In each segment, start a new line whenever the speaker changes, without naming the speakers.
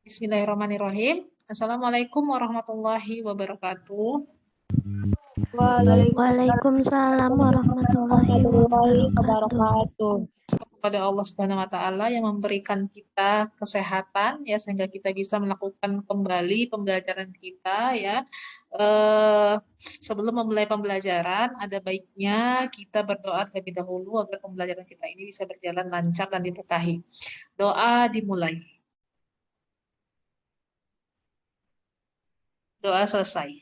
Bismillahirrahmanirrahim. Assalamualaikum warahmatullahi wabarakatuh.
Waalaikumsalam warahmatullahi wabarakatuh.
Kepada Allah Subhanahu wa taala yang memberikan kita kesehatan ya sehingga kita bisa melakukan kembali pembelajaran kita ya. Sebelum memulai pembelajaran ada baiknya kita berdoa terlebih dahulu agar pembelajaran kita ini bisa berjalan lancar dan diberkahi. Doa dimulai. Doa selesai.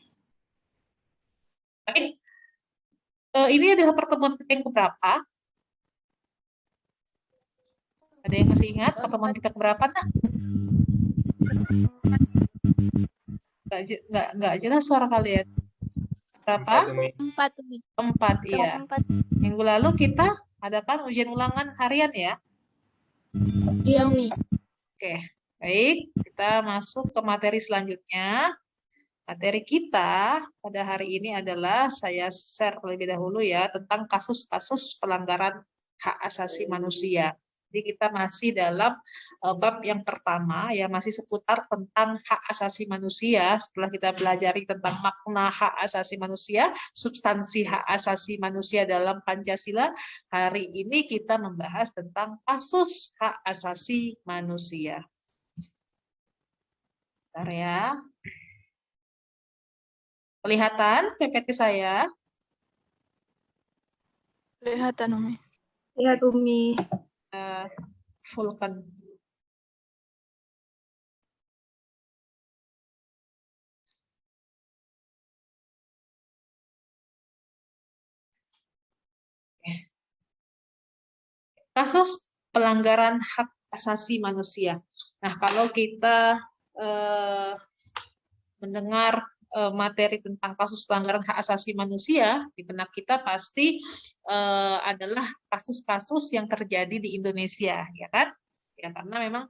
Baik. Ini adalah pertemuan kita yang keberapa? Ada yang masih ingat pertemuan kita keberapa, nak? Nggak jelas suara kalian. Berapa? 4, iya. Minggu lalu kita adakan ujian ulangan harian ya?
Iya, Umi.
Oke, baik. Kita masuk ke materi selanjutnya. Materi kita pada hari ini adalah saya share terlebih dahulu ya tentang kasus-kasus pelanggaran hak asasi manusia. Jadi kita masih dalam bab yang pertama ya masih seputar tentang hak asasi manusia. Setelah kita pelajari tentang makna hak asasi manusia, substansi hak asasi manusia dalam Pancasila, hari ini kita membahas tentang kasus hak asasi manusia. Bentar ya. Kelihatan PPT saya?
Kelihatan, Umi.
Lihat Umi.
Fullkan. Kasus pelanggaran hak asasi manusia. Nah, kalau kita mendengar materi tentang kasus pelanggaran hak asasi manusia, di benak kita pasti adalah kasus-kasus yang terjadi di Indonesia, ya kan? Ya, karena memang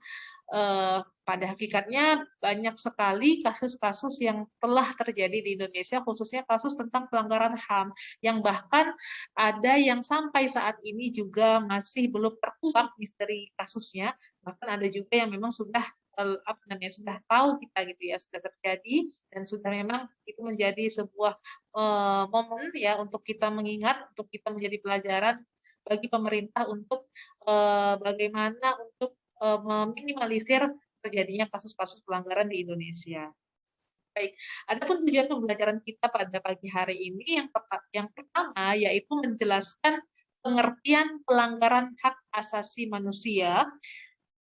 pada hakikatnya banyak sekali kasus-kasus yang telah terjadi di Indonesia, khususnya kasus tentang pelanggaran HAM, yang bahkan ada yang sampai saat ini juga masih belum terungkap misteri kasusnya, bahkan ada juga yang memang sudah sudah tahu kita gitu ya, sudah terjadi dan sudah memang itu menjadi sebuah momen ya untuk kita mengingat, untuk kita menjadi pelajaran bagi pemerintah untuk bagaimana untuk meminimalisir terjadinya kasus-kasus pelanggaran di Indonesia. Baik, adapun tujuan pembelajaran kita pada pagi hari ini yang pertama yaitu menjelaskan pengertian pelanggaran hak asasi manusia,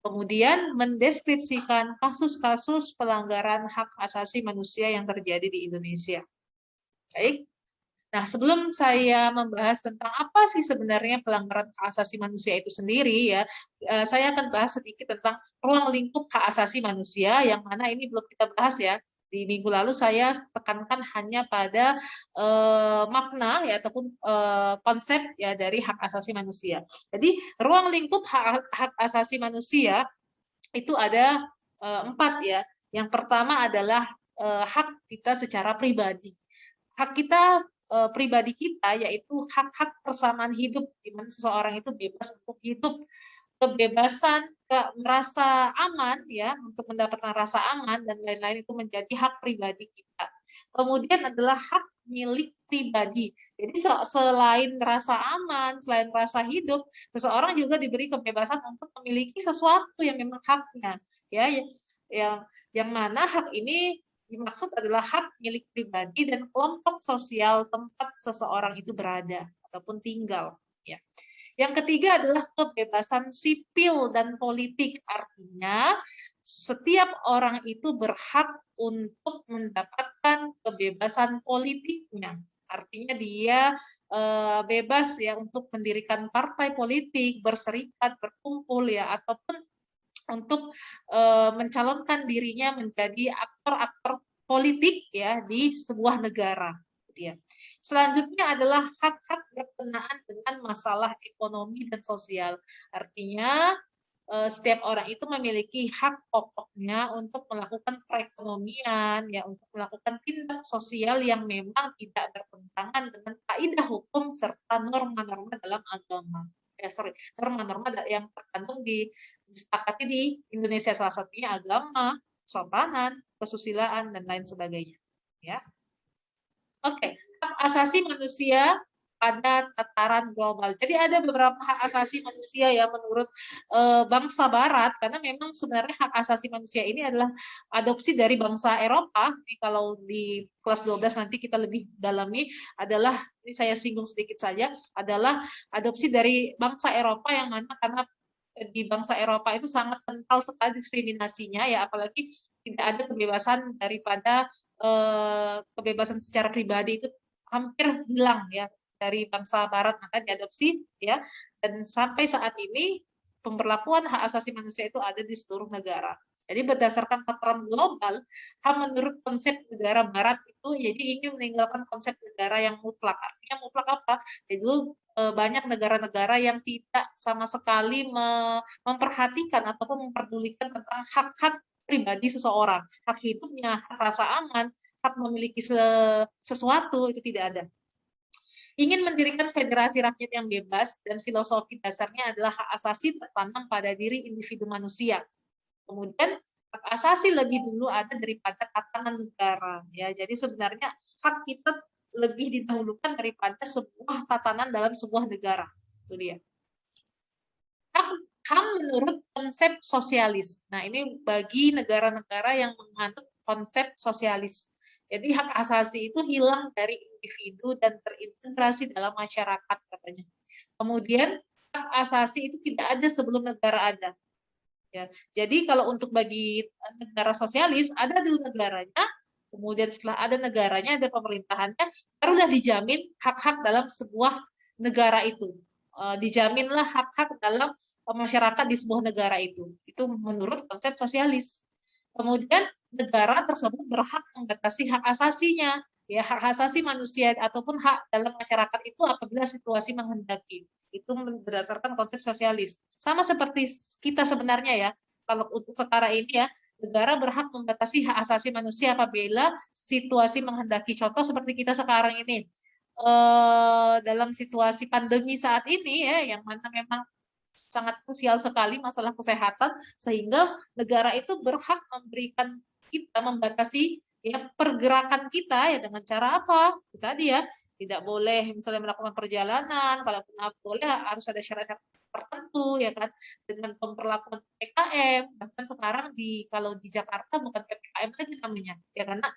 kemudian mendeskripsikan kasus-kasus pelanggaran hak asasi manusia yang terjadi di Indonesia. Baik. Nah, sebelum saya membahas tentang apa sih sebenarnya pelanggaran hak asasi manusia itu sendiri ya, saya akan bahas sedikit tentang ruang lingkup hak asasi manusia yang mana ini belum kita bahas ya. Di minggu lalu saya tekankan hanya pada makna ya ataupun konsep ya dari hak asasi manusia. Jadi ruang lingkup hak asasi manusia itu ada 4 ya. Yang pertama adalah hak kita secara pribadi. Hak kita pribadi kita yaitu hak-hak persamaan hidup di mana seseorang itu bebas untuk hidup, kebebasan merasa aman ya untuk mendapatkan rasa aman dan lain-lain itu menjadi hak pribadi kita. Kemudian adalah hak milik pribadi. Jadi selain rasa aman, selain rasa hidup, seseorang juga diberi kebebasan untuk memiliki sesuatu yang memang haknya ya yang mana hak ini dimaksud adalah hak milik pribadi dan kelompok sosial tempat seseorang itu berada ataupun tinggal. Ya. Yang ketiga adalah kebebasan sipil dan politik. Artinya setiap orang itu berhak untuk mendapatkan kebebasan politiknya. Artinya dia bebas ya untuk mendirikan partai politik, berserikat, berkumpul ya ataupun untuk mencalonkan dirinya menjadi aktor-aktor politik ya di sebuah negara. Ya. Selanjutnya adalah hak-hak berkenaan dengan masalah ekonomi dan sosial. Artinya setiap orang itu memiliki hak pokoknya untuk melakukan perekonomian, ya untuk melakukan tindak sosial yang memang tidak bertentangan dengan kaidah hukum serta norma-norma dalam agama. Norma-norma yang tercantum disepakati di Indonesia, salah satunya agama, kesopanan, kesusilaan, dan lain sebagainya. Ya, oke. Hak asasi manusia pada tataran global. Jadi ada beberapa hak asasi manusia ya menurut bangsa Barat, karena memang sebenarnya hak asasi manusia ini adalah adopsi dari bangsa Eropa. Jadi kalau di kelas 12 nanti kita lebih dalami, adalah, ini saya singgung sedikit saja, adalah adopsi dari bangsa Eropa, yang mana karena di bangsa Eropa itu sangat kental sekali diskriminasinya ya, apalagi tidak ada kebebasan daripada kebebasan secara pribadi itu hampir hilang ya dari bangsa Barat, maka diadopsi ya, dan sampai saat ini pemberlakuan hak asasi manusia itu ada di seluruh negara. Jadi berdasarkan tataran global, HAM menurut konsep negara Barat itu jadi ingin meninggalkan konsep negara yang mutlak. Artinya mutlak apa? Itu banyak negara-negara yang tidak sama sekali memperhatikan ataupun memperdulikan tentang hak-hak pribadi seseorang, hak hidupnya, hak rasa aman, hak memiliki sesuatu, itu tidak ada. Ingin mendirikan federasi rakyat yang bebas, dan filosofi dasarnya adalah hak asasi tertanam pada diri individu manusia. Kemudian hak asasi lebih dulu ada daripada tatanan negara. Ya, jadi sebenarnya hak kita lebih didahulukan daripada sebuah tatanan dalam sebuah negara. Itu dia. HAM menurut konsep sosialis. Nah, ini bagi negara-negara yang menganut konsep sosialis. Jadi hak asasi itu hilang dari individu dan terintegrasi dalam masyarakat katanya. Kemudian hak asasi itu tidak ada sebelum negara ada. Ya, jadi kalau untuk bagi negara sosialis ada dulu negaranya, kemudian setelah ada negaranya, ada pemerintahannya, barulah dijamin hak-hak dalam sebuah negara itu. Dijaminlah hak-hak dalam masyarakat di sebuah negara itu. Itu menurut konsep sosialis. Kemudian negara tersebut berhak membatasi hak asasinya, ya, hak asasi manusia ataupun hak dalam masyarakat itu apabila situasi menghendaki. Itu berdasarkan konsep sosialis. Sama seperti kita sebenarnya ya, kalau untuk sekarang ini ya, negara berhak membatasi hak asasi manusia apabila situasi menghendaki. Contoh seperti kita sekarang ini, dalam situasi pandemi saat ini ya, yang mana memang sangat krusial sekali masalah kesehatan, sehingga negara itu berhak memberikan kita, membatasi ya pergerakan kita ya, dengan cara apa? Itu tadi ya, tidak boleh misalnya melakukan perjalanan, kalaupun boleh harus ada syarat-syarat tertentu ya kan, dengan pemberlakuan PPKM. Bahkan sekarang kalau di Jakarta bukan PPKM lagi namanya ya, karena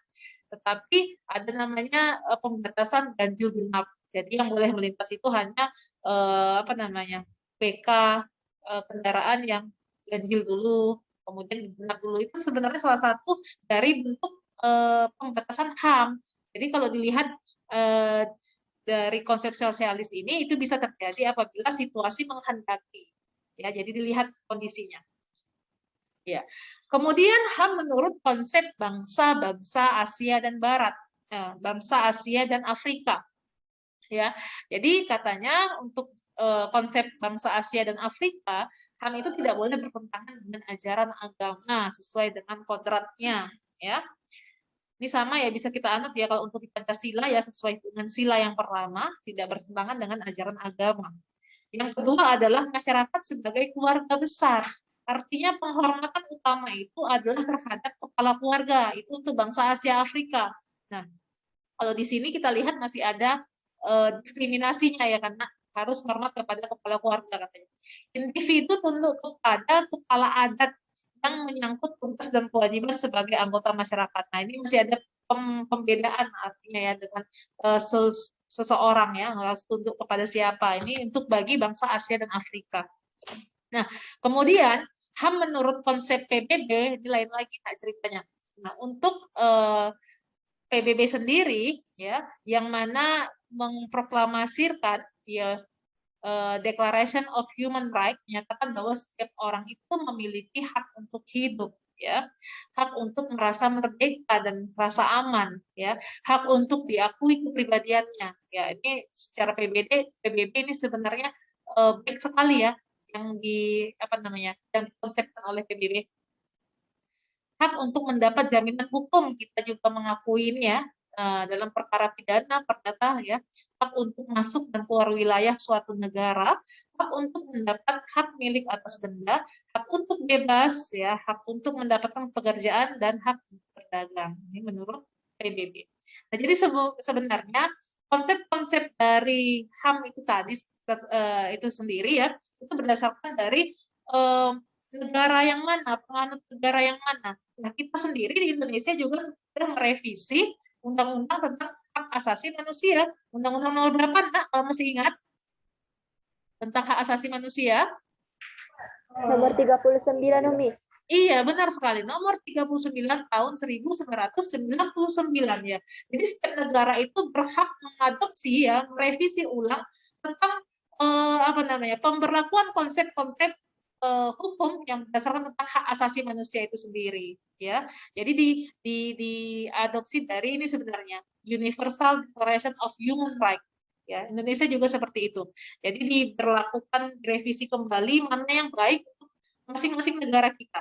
tetapi ada namanya pembatasan ganjil genap. Jadi yang boleh melintas itu hanya apa namanya, BK kendaraan yang ganjil dulu, kemudian genap dulu. Itu sebenarnya salah satu dari bentuk pembatasan HAM. Jadi kalau dilihat dari konsep sosialis ini, itu bisa terjadi apabila situasi menghendaki. Ya, jadi dilihat kondisinya. Ya. Kemudian HAM menurut konsep bangsa-bangsa Asia dan Barat, bangsa Asia dan Afrika. Ya, jadi katanya untuk konsep bangsa Asia dan Afrika, HAM itu tidak boleh bertentangan dengan ajaran agama sesuai dengan kodratnya. Ya, ini sama ya, bisa kita anut ya, kalau untuk di Pancasila ya sesuai dengan sila yang pertama, tidak bertentangan dengan ajaran agama. Yang kedua adalah masyarakat sebagai keluarga besar. Artinya penghormatan utama itu adalah terhadap kepala keluarga, itu untuk bangsa Asia Afrika. Nah, kalau di sini kita lihat masih ada diskriminasinya ya, karena harus hormat kepada kepala keluarga katanya. Individu tunduk kepada kepala adat yang menyangkut tugas dan kewajiban sebagai anggota masyarakat. Nah, ini masih ada pembedaan artinya ya, dengan seseorang ya harus tunduk kepada siapa. Ini untuk bagi bangsa Asia dan Afrika. Nah, kemudian HAM menurut konsep PBB ini lain lagi tak ceritanya. Nah, untuk PBB sendiri ya, yang mana mengproklamasikan ya Declaration of Human Rights, menyatakan bahwa setiap orang itu memiliki hak untuk hidup ya, hak untuk merasa merdeka dan merasa aman ya, hak untuk diakui kepribadiannya ya. Ini secara PBB ini sebenarnya baik sekali ya, yang yang dikonsepkan oleh PBB. Hak untuk mendapat jaminan hukum, kita juga mengakui ini ya, dalam perkara pidana, perdata ya, hak untuk masuk dan keluar wilayah suatu negara, hak untuk mendapat hak milik atas benda, hak untuk bebas ya, hak untuk mendapatkan pekerjaan dan hak untuk berdagang. Ini menurut PBB. Nah, jadi sebenarnya konsep-konsep dari HAM itu tadi itu sendiri ya, itu berdasarkan dari negara yang mana, penganut negara yang mana. Nah, kita sendiri di Indonesia juga sudah merevisi Undang-Undang tentang Hak Asasi Manusia. Undang-Undang nomor berapa, Nak, kalau masih ingat? Tentang hak asasi manusia.
Nomor 39, Umi.
Iya, benar sekali. Nomor 39 tahun 1999 ya. Jadi setiap negara itu berhak mengadopsi ya, merevisi ulang tentang pemberlakuan konsep-konsep hukum yang berdasarkan tentang hak asasi manusia itu sendiri ya. Jadi diadopsi dari ini sebenarnya Universal Declaration of Human Rights ya. Indonesia juga seperti itu. Jadi diberlakukan revisi kembali mana yang baik untuk masing-masing negara kita,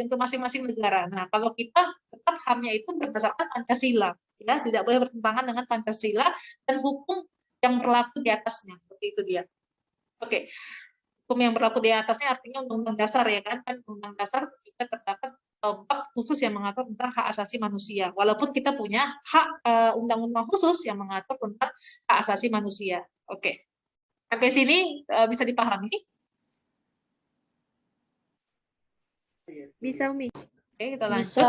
untuk masing-masing negara. Nah, kalau kita tetap HAM-nya itu berdasarkan Pancasila ya, tidak boleh bertentangan dengan Pancasila dan hukum yang berlaku di atasnya, seperti itu dia. Oke. Hukum yang berlaku di atasnya artinya undang-undang dasar ya kan, undang dasar juga terdapat bab khusus yang mengatur tentang hak asasi manusia. Walaupun kita punya hak undang-undang khusus yang mengatur tentang hak asasi manusia. Oke. Sampai sini bisa dipahami?
Bisa, Umi.
Oke, kita lanjut.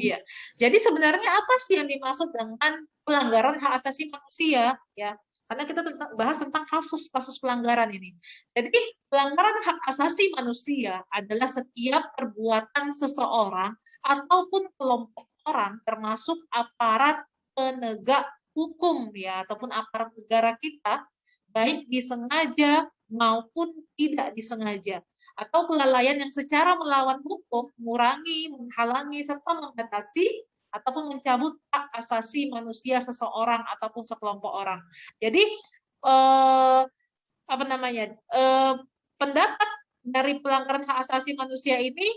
Iya. Jadi sebenarnya apa sih yang dimaksud dengan pelanggaran hak asasi manusia ya? Karena kita bahas tentang kasus-kasus pelanggaran ini. Jadi pelanggaran hak asasi manusia adalah setiap perbuatan seseorang ataupun kelompok orang termasuk aparat penegak hukum ya ataupun aparat negara kita baik disengaja maupun tidak disengaja atau kelalaian yang secara melawan hukum mengurangi, menghalangi serta membatasi ataupun mencabut hak asasi manusia seseorang ataupun sekelompok orang. Jadi pendapat dari pelanggaran hak asasi manusia ini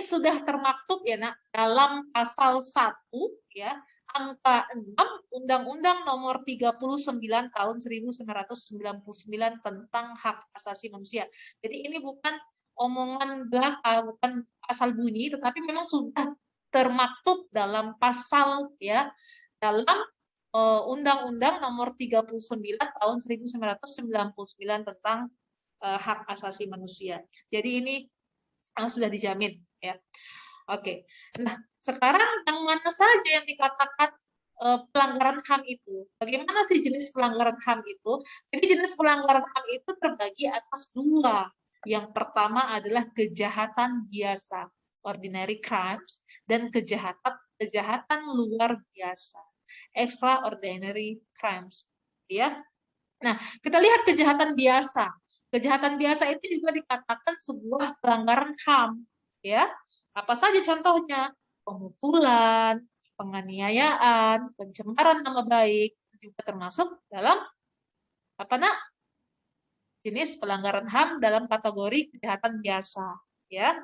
sudah termaktub ya Nak dalam pasal 1 ya angka 6 Undang-Undang nomor 39 tahun 1999 tentang hak asasi manusia. Jadi ini bukan omongan belaka, bukan asal bunyi, tetapi memang sudah termaktub dalam pasal ya dalam Undang-Undang nomor 39 tahun 1999 tentang hak asasi manusia. Jadi ini sudah dijamin ya. Oke. Nah, sekarang yang mana saja yang dikatakan pelanggaran HAM itu? Bagaimana sih jenis pelanggaran HAM itu? Jadi jenis pelanggaran HAM itu terbagi atas dua. Yang pertama adalah kejahatan biasa, ordinary crimes, dan kejahatan luar biasa, extraordinary crimes. Ya. Nah, kita lihat kejahatan biasa. Kejahatan biasa itu juga dikatakan sebuah pelanggaran HAM, ya. Apa saja contohnya? Pemukulan, penganiayaan, pencemaran nama baik, juga termasuk dalam jenis pelanggaran HAM dalam kategori kejahatan biasa, ya.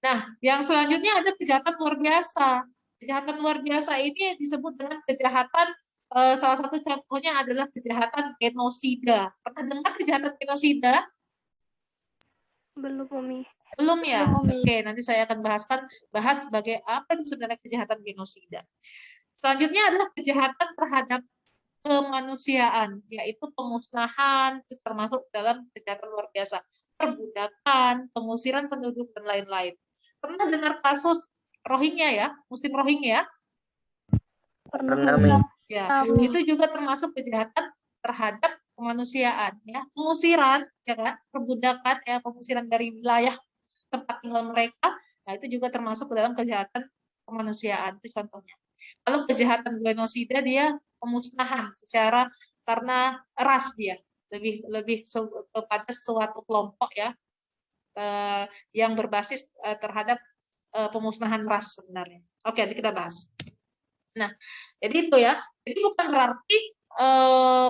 Nah, yang selanjutnya ada kejahatan luar biasa. Kejahatan luar biasa ini disebut dengan kejahatan salah satu contohnya adalah kejahatan genosida. Pernah dengar kejahatan genosida?
Belum, Umi.
Belum ya?
Belum, Umi.
Oke, nanti saya akan bahas sebagai apa itu sebenarnya kejahatan genosida. Selanjutnya adalah kejahatan terhadap kemanusiaan, yaitu pemusnahan, termasuk dalam kejahatan luar biasa, perbudakan, pengusiran penduduk, dan lain-lain. Pernah dengar kasus Rohingya ya, Muslim Rohingya?
Pernah.
Ya, itu juga termasuk kejahatan terhadap kemanusiaan, ya, pengusiran, ya kan, perbudakan, ya, pengusiran dari wilayah tempat tinggal mereka, nah itu juga termasuk ke dalam kejahatan kemanusiaan, itu contohnya. Kalau kejahatan genosida dia pemusnahan secara karena ras dia, lebih kepada suatu kelompok ya yang berbasis terhadap pemusnahan ras sebenarnya. Oke, nanti kita bahas. Nah, jadi itu ya. Jadi bukan berarti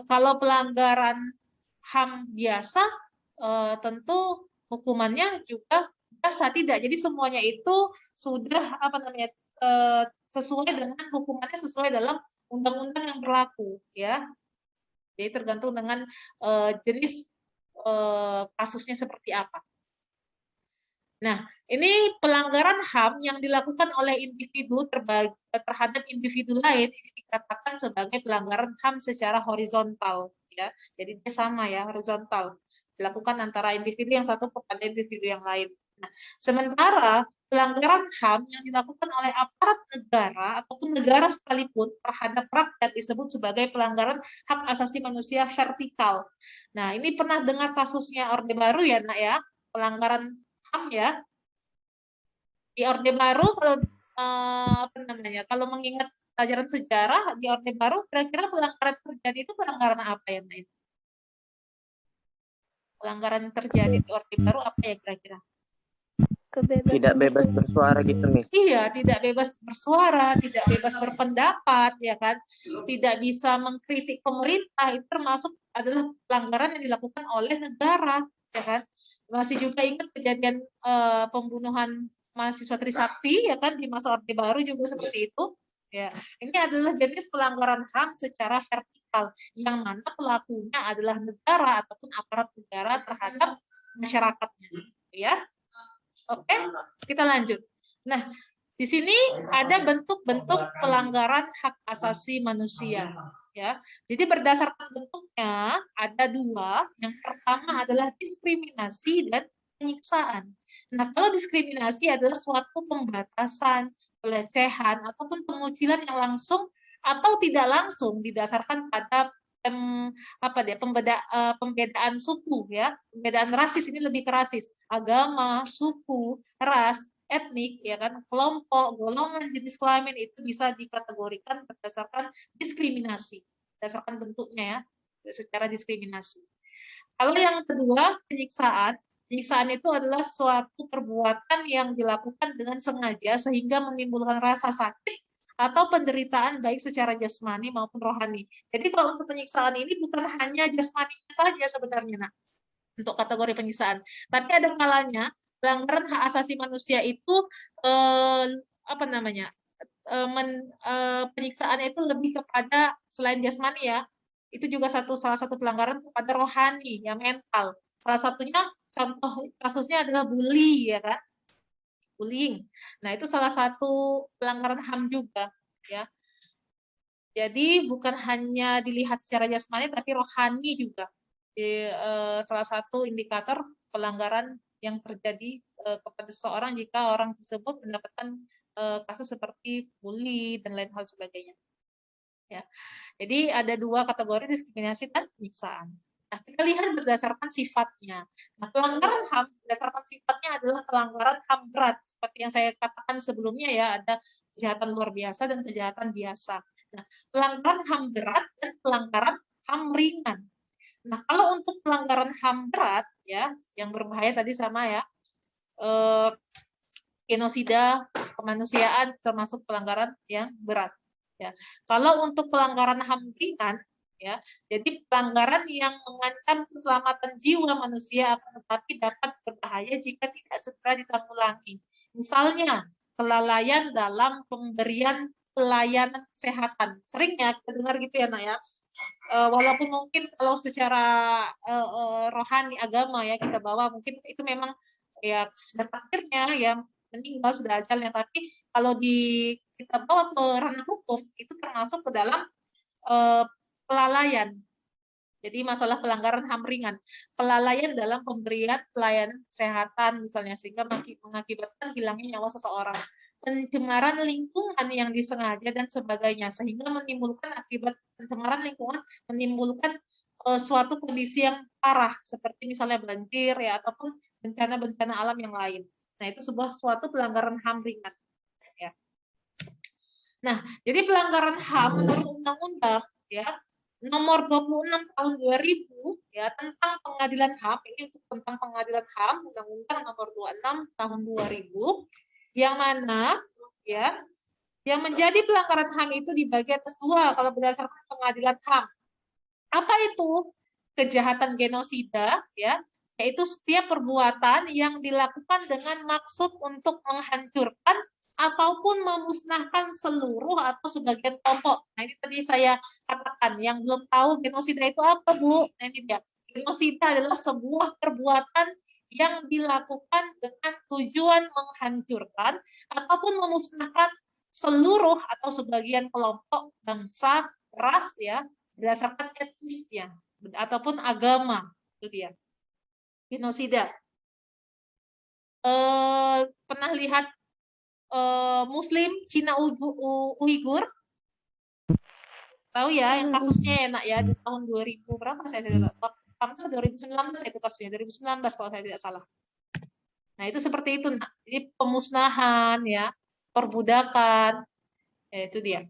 kalau pelanggaran HAM biasa tentu hukumannya juga biasa, tidak. Jadi semuanya itu sudah sesuai dengan hukumannya sesuai dalam undang-undang yang berlaku, ya. Jadi tergantung dengan jenis kasusnya seperti apa. Nah, ini pelanggaran HAM yang dilakukan oleh individu terhadap individu lain ini dikatakan sebagai pelanggaran HAM secara horizontal, ya. Jadi dia sama ya, horizontal. Dilakukan antara individu yang satu kepada individu yang lain. Nah, sementara pelanggaran HAM yang dilakukan oleh aparat negara ataupun negara sekalipun terhadap rakyat disebut sebagai pelanggaran hak asasi manusia vertikal. Nah, ini pernah dengar kasusnya Orde Baru ya, Nak ya? Pelanggaran HAM ya. Di Orde Baru kalau apa namanya? Kalau mengingat pelajaran sejarah di Orde Baru kira-kira pelanggaran terjadi itu pelanggaran apa ya, Nak? Pelanggaran terjadi di Orde Baru apa ya kira-kira?
Kebebasan
Tidak bebas bersuara gitu, Miss.
Iya, tidak bebas bersuara, tidak bebas berpendapat, ya kan? Tidak bisa mengkritik pemerintah, itu termasuk adalah pelanggaran yang dilakukan oleh negara, ya kan? Masih juga ingat kejadian pembunuhan mahasiswa Trisakti, ya kan? Di masa Orde Baru juga seperti itu. Ya, ini adalah jenis pelanggaran HAM secara vertikal, yang mana pelakunya adalah negara ataupun aparat negara terhadap masyarakatnya, ya. Oke, kita lanjut. Nah, di sini ada bentuk-bentuk pelanggaran hak asasi manusia. Ya, jadi berdasarkan bentuknya ada dua. Yang pertama adalah diskriminasi dan penyiksaan. Nah, kalau diskriminasi adalah suatu pembatasan, pelecehan ataupun pengucilan yang langsung atau tidak langsung didasarkan pada pembedaan suku ya, pembedaan rasis, ini lebih ke rasis, agama, suku, ras, etnik ya kan, kelompok, golongan, jenis kelamin itu bisa dikategorikan berdasarkan diskriminasi, berdasarkan bentuknya ya, secara diskriminasi. Kalau yang kedua, penyiksaan. Penyiksaan itu adalah suatu perbuatan yang dilakukan dengan sengaja sehingga menimbulkan rasa sakit atau penderitaan baik secara jasmani maupun rohani. Jadi kalau untuk penyiksaan ini bukan hanya jasmaninya saja sebenarnya, nah, untuk kategori penyiksaan. Tapi ada kalanya pelanggaran hak asasi manusia itu penyiksaan itu lebih kepada selain jasmani ya, itu juga salah satu pelanggaran kepada rohani ya, mental. Salah satunya contoh kasusnya adalah bully ya kan. Bullying. Nah, itu salah satu pelanggaran HAM juga, ya. Jadi bukan hanya dilihat secara jasmani, tapi rohani juga. Salah satu indikator pelanggaran yang terjadi kepada seseorang jika orang tersebut mendapatkan kasus seperti bully dan lain hal sebagainya. Ya. Jadi ada dua kategori, diskriminasi dan penyiksaan. Nah, kita lihat berdasarkan sifatnya. Nah, pelanggaran HAM berdasarkan sifatnya adalah pelanggaran HAM berat. Seperti yang saya katakan sebelumnya ya, ada kejahatan luar biasa dan kejahatan biasa. Nah, pelanggaran HAM berat dan pelanggaran HAM ringan. Nah, kalau untuk pelanggaran HAM berat, ya, yang berbahaya tadi sama ya, genosida, kemanusiaan, termasuk pelanggaran yang berat. Ya. Kalau untuk pelanggaran HAM ringan, ya, jadi pelanggaran yang mengancam keselamatan jiwa manusia tetapi dapat berbahaya jika tidak segera ditanggulangi. Misalnya, kelalaian dalam pemberian pelayanan kesehatan. Seringnya kita dengar gitu ya, Nak ya. Walaupun mungkin kalau secara rohani agama ya kita bawa mungkin itu memang ya sudah takdirnya ya, meninggal sudah ajalnya, tapi kalau kita bawa ke ranah hukum itu termasuk ke dalam kelalaian. Jadi masalah pelanggaran HAM ringan, kelalaian dalam pemberian pelayanan kesehatan misalnya sehingga mengakibatkan hilangnya nyawa seseorang, pencemaran lingkungan yang disengaja dan sebagainya sehingga menimbulkan akibat pencemaran lingkungan menimbulkan suatu kondisi yang parah seperti misalnya banjir ya ataupun bencana-bencana alam yang lain. Nah, itu suatu pelanggaran HAM ringan ya. Nah, jadi pelanggaran HAM menurut undang-undang ya nomor 26 tahun 2000 ya tentang pengadilan HAM, ini untuk tentang pengadilan HAM, Undang-Undang nomor 26 tahun 2000 yang mana ya yang menjadi pelanggaran HAM itu dibagi atas dua kalau berdasarkan pengadilan HAM. Apa itu? Kejahatan genosida ya, yaitu setiap perbuatan yang dilakukan dengan maksud untuk menghancurkan atau ataupun memusnahkan seluruh atau sebagian kelompok. Nah, ini tadi saya katakan, yang belum tahu genosida itu apa, Bu? Nah, ini dia. Genosida adalah sebuah perbuatan yang dilakukan dengan tujuan menghancurkan ataupun memusnahkan seluruh atau sebagian kelompok, bangsa, ras, ya, berdasarkan etnisnya ataupun agama. Itu dia. Genosida. Pernah lihat Muslim Cina Uighur? Tahu ya, yang kasusnya enak ya, di tahun 2000 berapa saya tidak tahu. 2019 itu kasusnya, 2019 kalau saya tidak salah. Nah, itu seperti itu. Nah, jadi pemusnahan ya, perbudakan, ya, itu dia.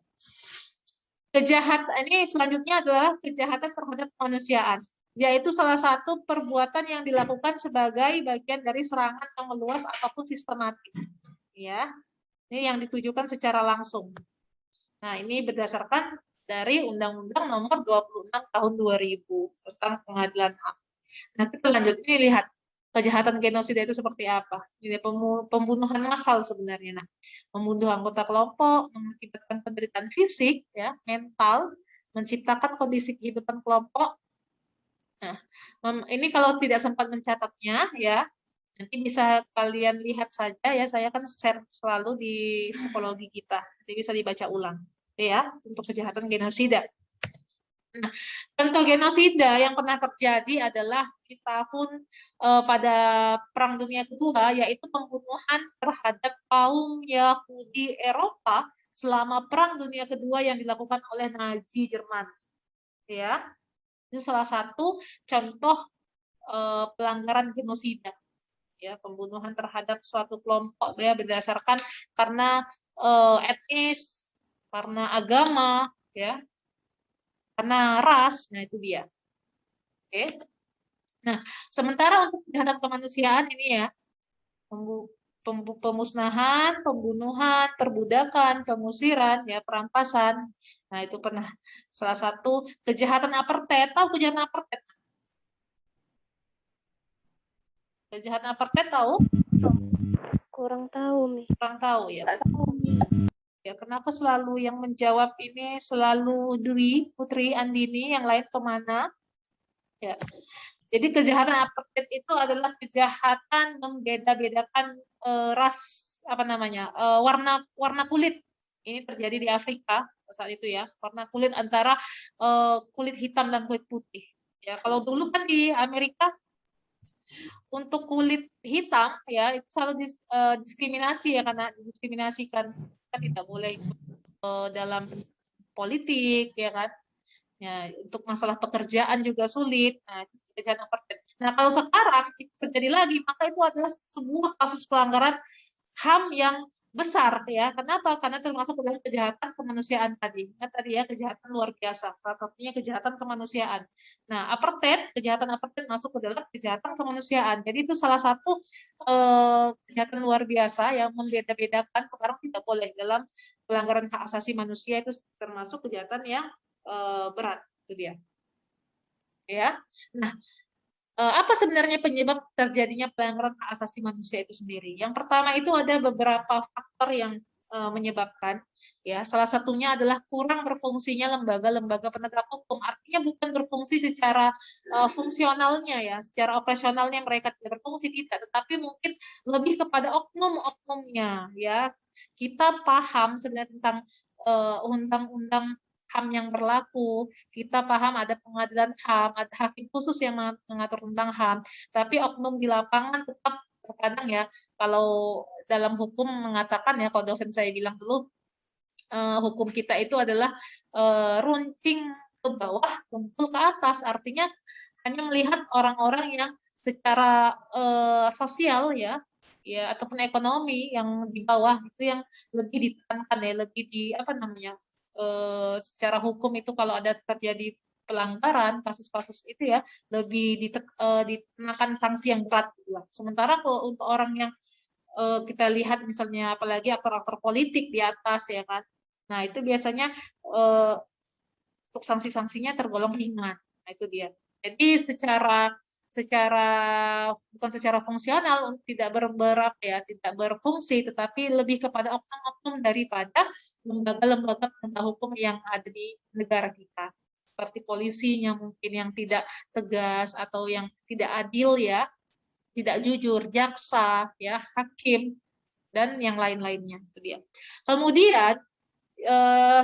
Kejahatan ini selanjutnya adalah kejahatan terhadap kemanusiaan, yaitu salah satu perbuatan yang dilakukan sebagai bagian dari serangan yang meluas ataupun sistematik. Ya, ini yang ditujukan secara langsung. Nah, ini berdasarkan dari Undang-Undang Nomor 26 Tahun 2000 tentang Pengadilan HAM. Nah, kita lanjut ini lihat kejahatan genosida itu seperti apa. Ini pembunuhan massal sebenarnya. Nah, membunuh anggota kelompok, mengakibatkan penderitaan fisik, ya, mental, menciptakan kondisi kehidupan kelompok. Nah, ini kalau tidak sempat mencatatnya, ya, nanti bisa kalian lihat saja ya, saya kan share selalu di psikologi kita, jadi bisa dibaca ulang ya untuk kejahatan genosida. Nah, contoh genosida yang pernah terjadi adalah di tahun pada Perang Dunia Kedua, yaitu pembunuhan terhadap kaum Yahudi Eropa selama Perang Dunia Kedua yang dilakukan oleh Nazi Jerman. Ya, itu salah satu contoh pelanggaran genosida. Ya, pembunuhan terhadap suatu kelompok ya berdasarkan karena etnis, karena agama, ya, karena ras. Nah, itu dia. Oke. Nah, sementara untuk kejahatan kemanusiaan ini ya, pemusnahan, pembunuhan, perbudakan, pengusiran, ya, perampasan. Nah, itu pernah salah satu kejahatan apartheid. Tahu kejahatan apartheid? Kejahatan apartheid tahu?
Kurang tahu, Mi.
Kurang tahu ya. Ya, kenapa selalu yang menjawab ini selalu Dwi, Putri, Andini, yang lain kemana? Ya. Jadi kejahatan apartheid itu adalah kejahatan membeda-bedakan ras, apa namanya, warna kulit. Ini terjadi di Afrika saat itu ya, warna kulit antara kulit hitam dan kulit putih. Ya, kalau dulu kan di Amerika untuk kulit hitam ya itu selalu diskriminasi ya, karena didiskriminasikan, kan tidak boleh dalam politik ya kan. Ya, untuk masalah pekerjaan juga sulit. Nah, itu kejahatan apartheid. Nah, kalau sekarang itu terjadi lagi, maka itu adalah sebuah kasus pelanggaran HAM yang besar ya. Kenapa? Karena termasuk dalam kejahatan kemanusiaan tadi. Kan tadi ya, kejahatan luar biasa. Salah satunya kejahatan kemanusiaan. Nah, apartheid, kejahatan apartheid masuk ke dalam kejahatan kemanusiaan. Jadi itu salah satu kejahatan luar biasa yang membeda-bedakan, sekarang tidak boleh dalam pelanggaran hak asasi manusia, itu termasuk kejahatan yang berat. Itu dia. Ya. Nah, apa sebenarnya penyebab terjadinya pelanggaran hak asasi manusia itu sendiri? Yang pertama itu ada beberapa faktor yang menyebabkan, ya. Salah satunya adalah kurang berfungsinya lembaga-lembaga penegak hukum. Artinya bukan berfungsi secara fungsionalnya ya, secara operasionalnya mereka tidak berfungsi, tidak, tetapi mungkin lebih kepada oknum-oknumnya ya. Kita paham sebenarnya tentang undang-undang HAM yang berlaku, kita paham ada pengadilan HAM, ada hakim khusus yang mengatur tentang HAM, tapi oknum di lapangan tetap terkadang ya, kalau dalam hukum mengatakan ya, kalau dosen saya bilang dulu, hukum kita itu adalah runcing ke bawah, tumpul ke atas, artinya hanya melihat orang-orang yang secara sosial ya, ataupun ekonomi yang di bawah itu yang lebih ditekankan ya, lebih di apa namanya, secara hukum itu kalau ada terjadi pelanggaran kasus-kasus itu ya lebih dikenakan sanksi yang berat gitu. Sementara kalau untuk orang yang kita lihat misalnya apalagi aktor-aktor politik di atas ya kan, nah itu biasanya untuk sanksi-sanksinya tergolong ringan. Nah itu dia. Jadi secara bukan secara fungsional, tidak tidak berfungsi, tetapi lebih kepada oknum-oknum daripada lembaga-lembaga penegak hukum yang ada di negara kita. Seperti polisinya mungkin yang tidak tegas atau yang tidak adil ya, tidak jujur, jaksa ya, hakim dan yang lain-lainnya itu dia. Kemudian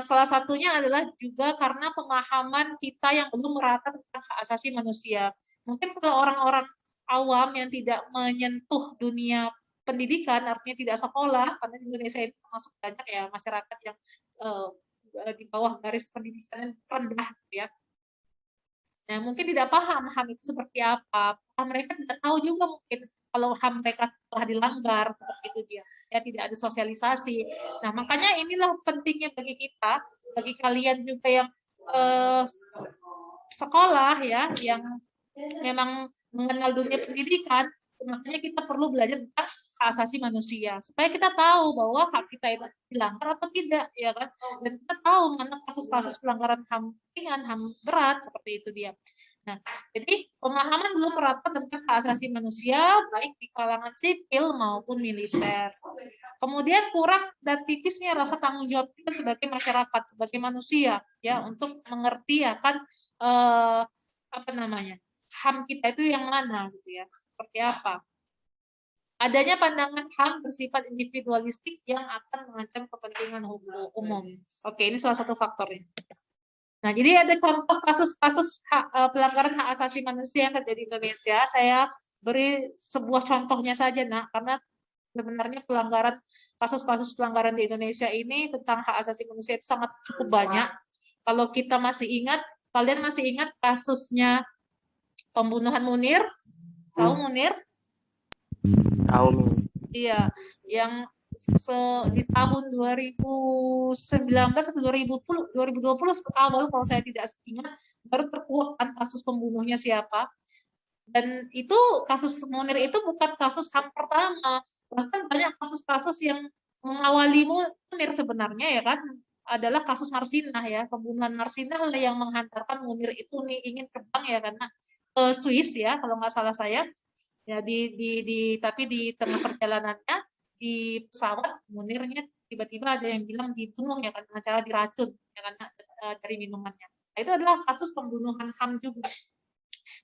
salah satunya adalah juga karena pemahaman kita yang belum merata tentang hak asasi manusia. Mungkin kalau orang-orang awam yang tidak menyentuh dunia pendidikan, artinya tidak sekolah, karena di Indonesia itu termasuk banyak ya masyarakat yang di bawah garis pendidikan rendah, gitu ya. Nah, mungkin tidak paham HAM itu seperti apa. Mereka tidak tahu juga mungkin kalau HAM mereka telah dilanggar, seperti itu dia. Ya, tidak ada sosialisasi. Nah, makanya inilah pentingnya bagi kita, bagi kalian juga yang sekolah ya, yang memang mengenal dunia pendidikan, makanya kita perlu belajar tentang hak asasi manusia supaya kita tahu bahwa hak kita itu dilanggar atau tidak, ya kan? Dan kita tahu mana kasus-kasus pelanggaran HAM ringan, HAM berat, seperti itu dia. Nah, jadi pemahaman belum merata tentang hak asasi manusia baik di kalangan sipil maupun militer. Kemudian kurang dan tipisnya rasa tanggung jawab kita sebagai masyarakat, sebagai manusia, ya, untuk mengerti akan apa namanya HAM kita itu yang mana, gitu ya, seperti apa. Adanya pandangan HAM bersifat individualistik yang akan mengancam kepentingan umum. Oke, ini salah satu faktornya. Nah, jadi ada contoh kasus-kasus pelanggaran hak asasi manusia yang terjadi di Indonesia. Saya beri sebuah contohnya saja, nak, karena sebenarnya kasus-kasus pelanggaran di Indonesia ini tentang hak asasi manusia itu sangat cukup banyak. Kalau kita masih ingat, kalian masih ingat kasusnya pembunuhan Munir? Tahu Munir?
Tahu, Miss.
Iya, yang di tahun 2019 atau 2020 awal kalau saya tidak ingat baru terkuakkan kasus pembunuhnya siapa. Dan itu kasus Munir itu bukan kasus HAM pertama, bahkan banyak kasus-kasus yang mengawali Munir sebenarnya ya kan adalah kasus Marsinah ya, pembunuhan Marsinah yang menghantarkan Munir itu ingin terbang ya karena ke Swiss ya kalau nggak salah saya ya tapi di tengah perjalanannya di pesawat Munirnya tiba-tiba ada yang bilang dibunuh ya kan dengan cara diracun ya karena dari minumannya. Nah, itu adalah kasus pembunuhan HAM juga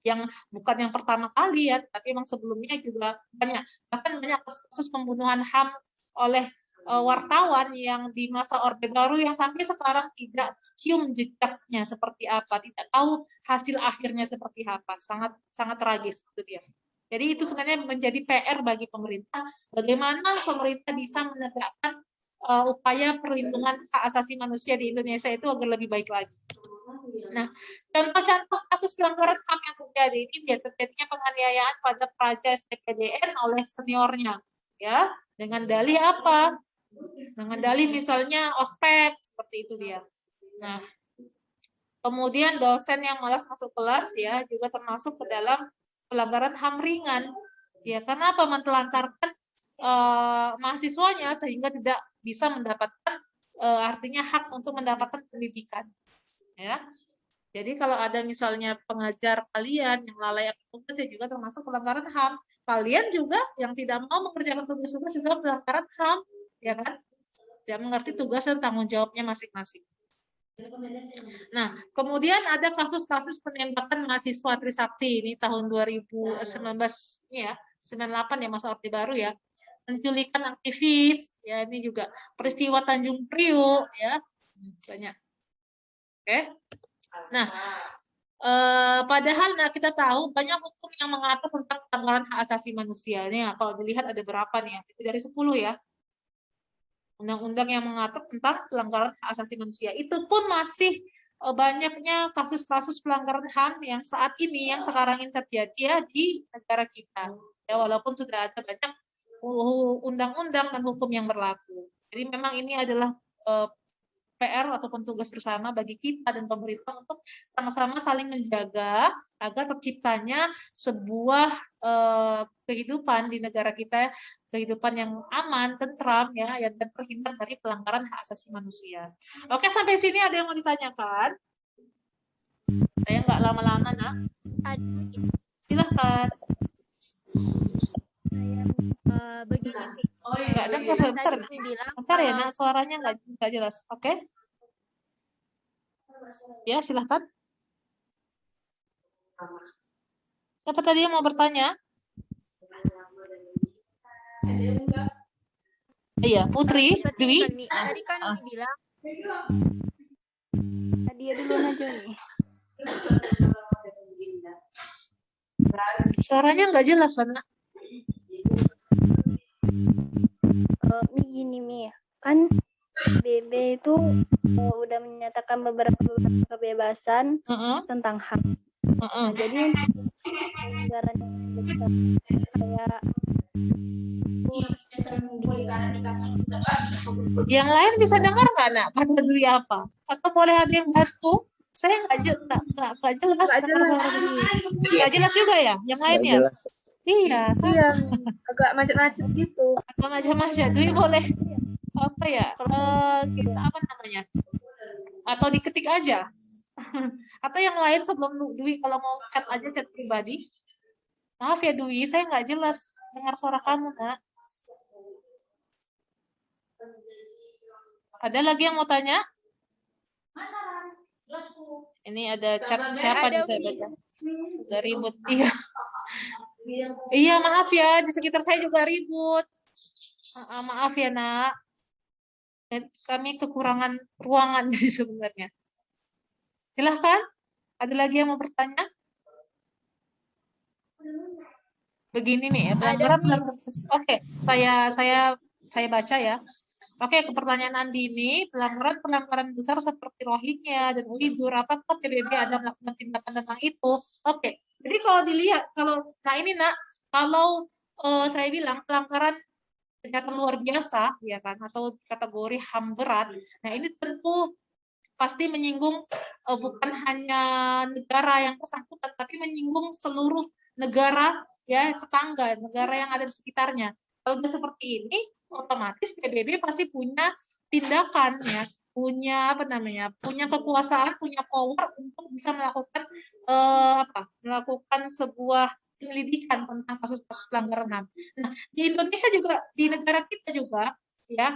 yang bukan yang pertama kali ya, tapi memang sebelumnya juga banyak, bahkan banyak kasus pembunuhan HAM oleh wartawan yang di masa Orde Baru yang sampai sekarang tidak cium jejaknya seperti apa, tidak tahu hasil akhirnya seperti apa, sangat sangat tragis itu dia. Jadi itu sebenarnya menjadi PR bagi pemerintah, bagaimana pemerintah bisa menegakkan upaya perlindungan hak asasi manusia di Indonesia itu agar lebih baik lagi. Nah, contoh-contoh kasus pelanggaran HAM yang terjadi ini dia terjadinya penganiayaan pada praja STPDN oleh seniornya, ya, dengan dalih apa? Dengan dalih misalnya ospek, seperti itu dia. Nah, kemudian dosen yang malas masuk kelas ya juga termasuk ke dalam pelanggaran HAM ringan. Ya, karena apa? Mentelantarkan mahasiswanya sehingga tidak bisa mendapatkan artinya hak untuk mendapatkan pendidikan. Ya. Jadi kalau ada misalnya pengajar kalian yang lalai akan tugas ya juga termasuk pelanggaran HAM. Kalian juga yang tidak mau mengerjakan tugas-tugas juga pelanggaran HAM, ya kan? Tidak mengerti tugas dan tanggung jawabnya masing-masing. Nah, kemudian ada kasus-kasus penembakan mahasiswa Trisakti ini tahun 2019 ya, 98 ya masa Orde Baru ya. Penculikan aktivis ya, ini juga peristiwa Tanjung Priok ya. Banyak. Oke. Nah, padahal kita tahu banyak hukum yang mengatur tentang pelanggaran hak asasi manusia. Ini kalau dilihat ada berapa nih ya? Dari 10 ya. Undang-undang yang mengatur tentang pelanggaran hak asasi manusia. Itu pun masih banyaknya kasus-kasus pelanggaran HAM yang saat ini, yang sekarang ini terjadi ya di negara kita. Ya, walaupun sudah ada banyak undang-undang dan hukum yang berlaku. Jadi memang ini adalah PR ataupun tugas bersama bagi kita dan pemerintah untuk sama-sama saling menjaga agar terciptanya sebuah kehidupan di negara kita, kehidupan yang aman, tentram ya, dan terhindar dari pelanggaran hak asasi manusia. Oke, sampai sini ada yang mau ditanyakan? Saya nggak lama-lama, nak. Silahkan.
Begini,
Nggak dengar, sebentar.
tadi Umi bilang
Bentar ya, nak, suaranya nggak jelas. Oke? Ya, silahkan. Siapa tadi yang mau bertanya? Iya, Putri,
seperti
Dwi.
kan, Mi. Tadi kan Umi bilang
Dia duluan aja nih.
Suaranya nggak jelas, Lana.
Mi gini Mi, kan BB itu udah menyatakan beberapa kebebasan tentang hak. Nah, jadi untuk pelanggaran yang besar kayak
Yang lain bisa dengar nggak, nak? Kata Dwi apa? Atau boleh ada yang bantu? Saya nggak jelas. Nggak jelas juga ya? Yang lainnya? Iya,
Iya, agak macet-macet gitu.
Agak macam-macam. Dwi boleh apa ya? Kita apa namanya? Atau diketik aja? Atau yang lain sebelum Dwi kalau mau chat aja, chat pribadi. Maaf ya Dwi, saya nggak jelas dengar suara kamu, nak. Ada lagi yang mau tanya? Ini ada chat siapa nih, saya baca. Sudah ribut. Iya. Iya, maaf ya, di sekitar saya juga ribut. Maaf ya, nak. Kami kekurangan ruangan sebenarnya. Silahkan. Ada lagi yang mau bertanya? Begini nih, pelanggaran. Oke, saya baca ya. Oke, ke pertanyaan Andi ini, pelanggaran besar seperti Rohingya dan Uighur, apakah PBB ada melakukan tindakan tentang itu? Oke, jadi kalau dilihat, nah ini nak, kalau saya bilang pelanggaran kejahatan luar biasa, ya kan, atau kategori HAM berat, nah ini tentu pasti menyinggung bukan hanya negara yang bersangkutan, tapi menyinggung seluruh negara ya tetangga, negara yang ada di sekitarnya. Kalau seperti ini, otomatis PBB pasti punya tindakan ya, punya kekuasaan, punya power untuk bisa melakukan sebuah penyelidikan tentang kasus-kasus pelanggaran HAM. Nah, di Indonesia juga, di negara kita juga ya,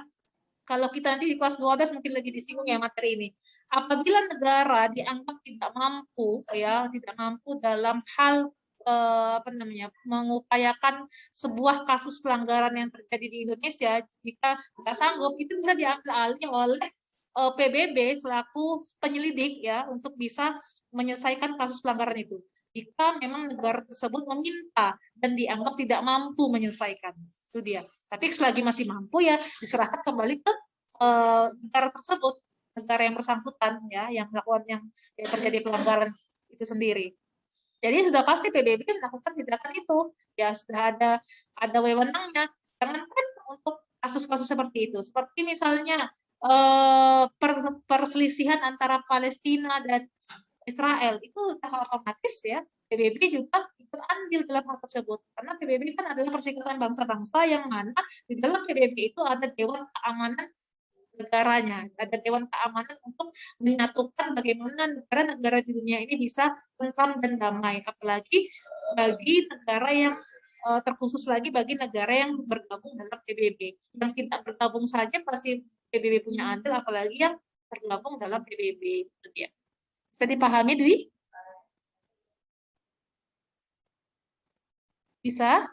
kalau kita nanti di kelas 12 mungkin lagi disinggung ya materi ini. Apabila negara dianggap tidak mampu dalam hal mengupayakan sebuah kasus pelanggaran yang terjadi di Indonesia, jika tidak sanggup, itu bisa diambil alih oleh PBB selaku penyelidik ya untuk bisa menyelesaikan kasus pelanggaran itu. Jika memang negara tersebut meminta dan dianggap tidak mampu menyelesaikan, itu dia. Tapi selagi masih mampu ya diserahkan kembali ke negara tersebut, negara yang bersangkutan ya, yang melakukan yang terjadi pelanggaran itu sendiri. Jadi sudah pasti PBB melakukan tindakan itu, ya sudah ada wewenangnya. Jangankan untuk kasus-kasus seperti itu, seperti misalnya perselisihan antara Palestina dan Israel, itu otomatis ya PBB juga ikut andil dalam hal tersebut, karena PBB kan adalah perserikatan bangsa-bangsa yang mana di dalam PBB itu ada Dewan Keamanan negaranya, ada Dewan Keamanan untuk menyatukan bagaimana negara-negara di dunia ini bisa tentram dan damai, apalagi bagi negara yang terkhusus lagi bagi negara yang bergabung dalam PBB. Yang tidak bergabung saja pasti PBB punya andil, apalagi yang tergabung dalam PBB. Itu dia. Bisa dipahami, Dwi? Bisa?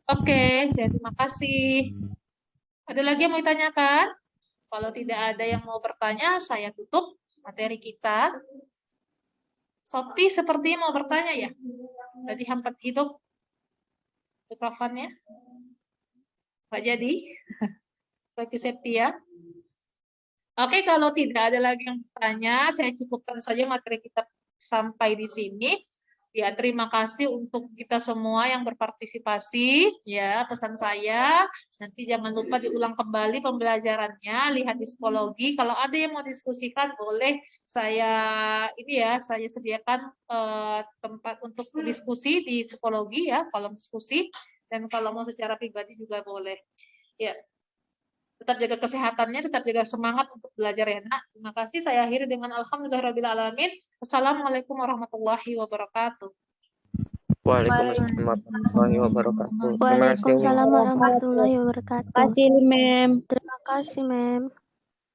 Oke, terima kasih. Ada lagi yang mau ditanyakan? Kalau tidak ada yang mau bertanya, saya tutup materi kita. Sophie seperti mau bertanya ya? Tadi hampat hidup mikrofonnya. Nggak jadi? Sophie Septia. Oke, kalau tidak ada lagi yang bertanya, saya cukupkan saja materi kita sampai di sini. Ya, terima kasih untuk kita semua yang berpartisipasi. Ya, pesan saya, nanti jangan lupa diulang kembali pembelajarannya, lihat di psikologi. Kalau ada yang mau diskusikan, boleh saya sediakan tempat untuk diskusi di psikologi ya, kolom diskusi. Dan kalau mau secara pribadi juga boleh. Ya, tetap jaga kesehatannya, tetap jaga semangat untuk belajar ya, nak. Terima kasih. Saya akhiri dengan alhamdulillahirabbil alamin. Assalamualaikum warahmatullahi wabarakatuh.
Waalaikumsalam warahmatullahi wabarakatuh. Terima kasih, Umi.
Waalaikumsalam warahmatullahi wabarakatuh.
Terima kasih, Mem.
Terima kasih, Mem.